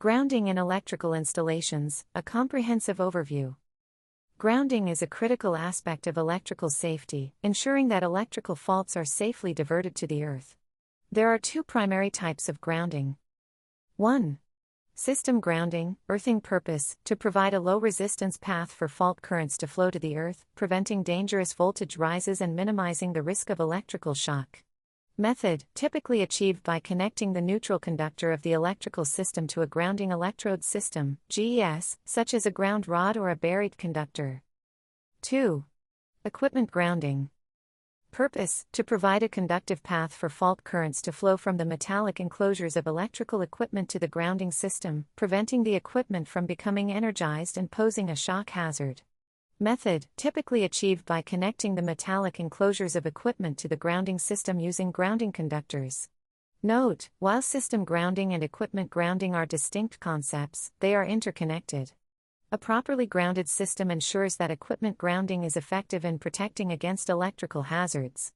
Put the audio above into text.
Grounding in electrical installations, a comprehensive overview. Grounding is a critical aspect of electrical safety, ensuring that electrical faults are safely diverted to the earth. There are two primary types of grounding. 1. System grounding, earthing purpose, to provide a low-resistance path for fault currents to flow to the earth, preventing dangerous voltage rises and minimizing the risk of electrical shock. Method, typically achieved by connecting the neutral conductor of the electrical system to a grounding electrode system, GES, such as a ground rod or a buried conductor. 2. Equipment grounding. Purpose, to provide a conductive path for fault currents to flow from the metallic enclosures of electrical equipment to the grounding system, preventing the equipment from becoming energized and posing a shock hazard. Method, typically achieved by connecting the metallic enclosures of equipment to the grounding system using grounding conductors. Note, while system grounding and equipment grounding are distinct concepts, they are interconnected. A properly grounded system ensures that equipment grounding is effective in protecting against electrical hazards.